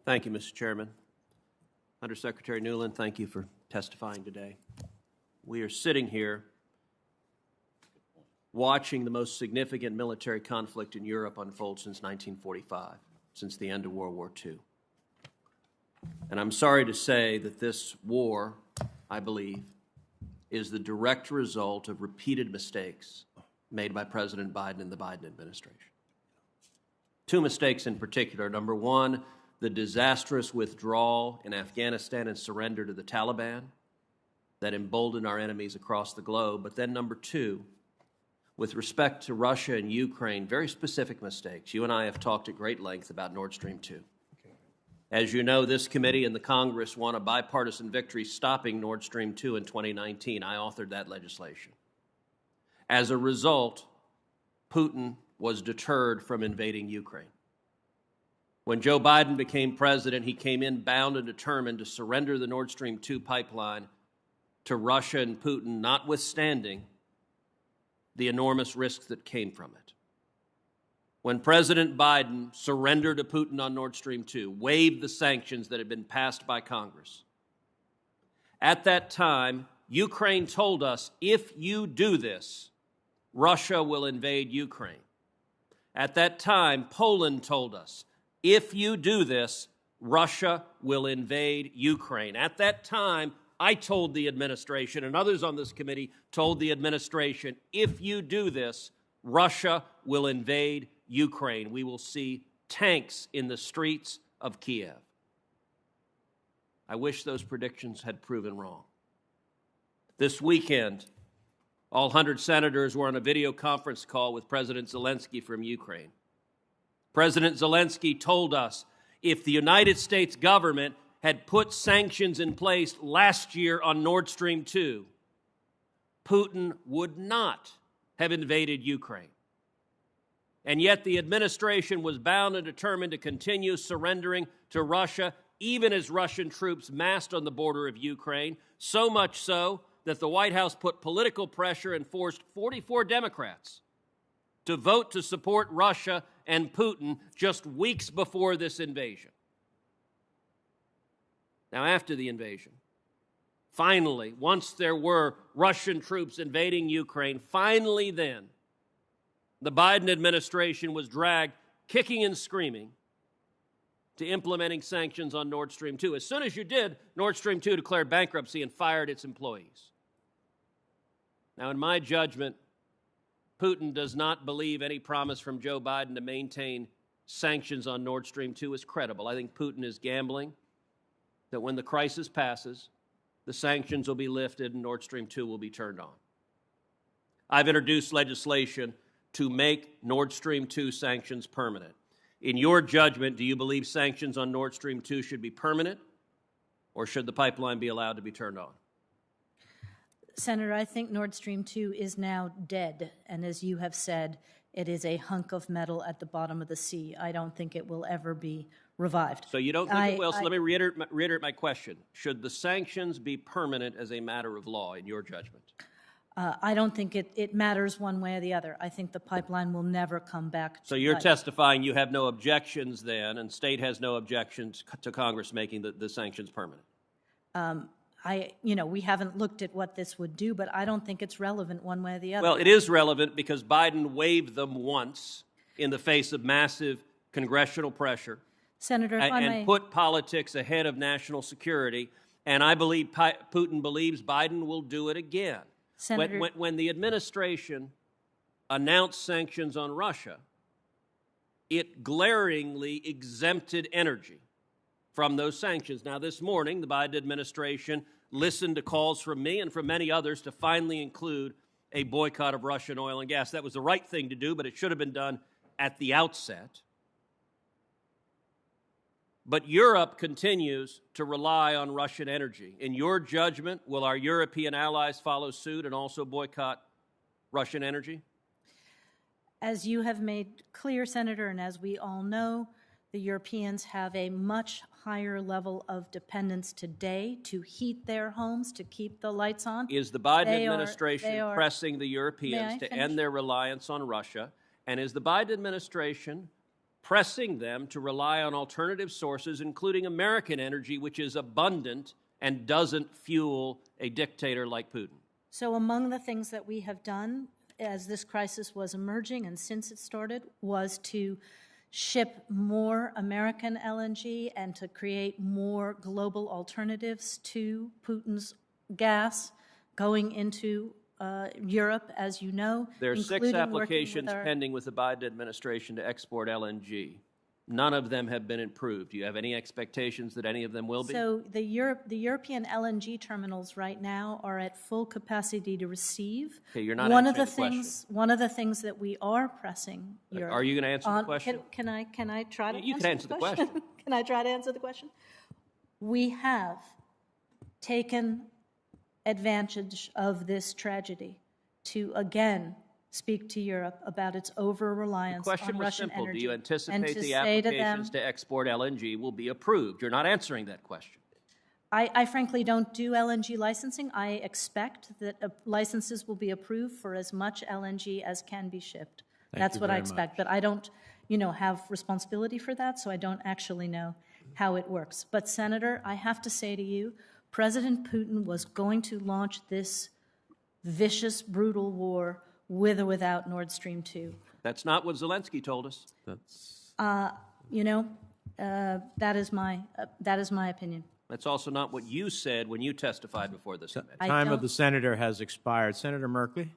Thank you, Mr. Chairman. Undersecretary Nuland, thank you for testifying today. We are sitting here watching the most significant military conflict in Europe unfold since 1945, since the end of World War II. And I'm sorry to say that this war, I believe, is the direct result of repeated mistakes made by President Biden and the Biden administration. Two mistakes in particular. Number one, the disastrous withdrawal in Afghanistan and surrender to the Taliban that emboldened our enemies across the globe. But then number two, with respect to Russia and Ukraine, very specific mistakes. You and I have talked at great length about Nord Stream 2. As you know, this committee and the Congress won a bipartisan victory stopping Nord Stream 2 in 2019. I authored that legislation. As a result, Putin was deterred from invading Ukraine. When Joe Biden became president, he came in bound and determined to surrender the Nord Stream 2 pipeline to Russia and Putin, notwithstanding the enormous risks that came from it. When President Biden surrendered to Putin on Nord Stream 2, waived the sanctions that had been passed by Congress, at that time, Ukraine told us, if you do this, Russia will invade Ukraine. At that time, Poland told us, if you do this, Russia will invade Ukraine. At that time, I told the administration, and others on this committee told the administration, if you do this, Russia will invade Ukraine. We will see tanks in the streets of Kiev. I wish those predictions had proven wrong. This weekend, all 100 senators were on a video conference call with President Zelensky from Ukraine. President Zelensky told us if the United States government had put sanctions in place last year on Nord Stream 2, Putin would not have invaded Ukraine. And yet the administration was bound and determined to continue surrendering to Russia, even as Russian troops massed on the border of Ukraine, so much so that the White House put political pressure and forced 44 Democrats to vote to support Russia and Putin just weeks before this invasion. Now, after the invasion, finally, once there were Russian troops invading Ukraine, finally then, the Biden administration was dragged kicking and screaming to implementing sanctions on Nord Stream 2. As soon as you did, Nord Stream 2 declared bankruptcy and fired its employees. Now, in my judgment, Putin does not believe any promise from Joe Biden to maintain sanctions on Nord Stream 2 is credible. I think Putin is gambling that when the crisis passes, the sanctions will be lifted and Nord Stream 2 will be turned on. I've introduced legislation to make Nord Stream 2 sanctions permanent. In your judgment, do you believe sanctions on Nord Stream 2 should be permanent, or should the pipeline be allowed to be turned on? Senator, I think Nord Stream 2 is now dead, and as you have said, it is a hunk of metal at the bottom of the sea. I don't think it will ever be revived. So you don't think it will? So let me reiterate my question. Should the sanctions be permanent as a matter of law, in your judgment? I don't think it matters one way or the other. I think the pipeline will never come back to So you're life. testifying you have no objections then, and state has no objections to Congress making the sanctions permanent? We haven't looked at what this would do, but I don't think it's relevant one way or the other. Well, it is relevant because Biden waived them once in the face of massive congressional pressure. Senator, if I may, and put politics ahead of national security, and I believe Putin believes Biden will do it again. Senator, When the administration announced sanctions on Russia, it glaringly exempted energy from those sanctions. Now, this morning, the Biden administration listened to calls from me and from many others to finally include a boycott of Russian oil and gas. That was the right thing to do, but it should have been done at the outset. But Europe continues to rely on Russian energy. In your judgment, will our European allies follow suit and also boycott Russian energy? as you have made clear, Senator, and as we all know, the Europeans have a much higher level of dependence today to heat their homes, to keep the lights on. Is the Biden administration pressing the Europeans to end their reliance on Russia? And is the Biden administration pressing them to rely on alternative sources, including American energy, which is abundant and doesn't fuel a dictator like Putin. So among the things that we have done as this crisis was emerging and since it started was to ship more American LNG and to create more global alternatives to Putin's gas going into Europe, as you know. There are 6 including applications working with pending with the Biden administration to export LNG. None of them have been approved. Do you have any expectations that any of them will be? So the European LNG terminals right now are at full capacity to receive. Okay, you're not one answering of the the question. things. One of the things that we are pressing Europe. Are you going to answer the question? Can I try to? You can answer the question. Can I try to answer the question? We have taken advantage of this tragedy to again speak to Europe about its over-reliance The question on was Russian simple. energy. Do you and anticipate to the say to them, applications to export LNG will be approved? You're not answering that question. I frankly don't do LNG licensing. I expect that licenses will be approved for as much LNG as can be shipped. That's what I expect. But I don't, have responsibility for that, so I don't actually know how it works. But, Senator, I have to say to you, President Putin was going to launch this vicious, brutal war with or without Nord Stream 2. That's not what Zelensky told us. That is my opinion. That's also not what you said when you testified before this committee. I Time don't- of the senator has expired. Senator Merkley?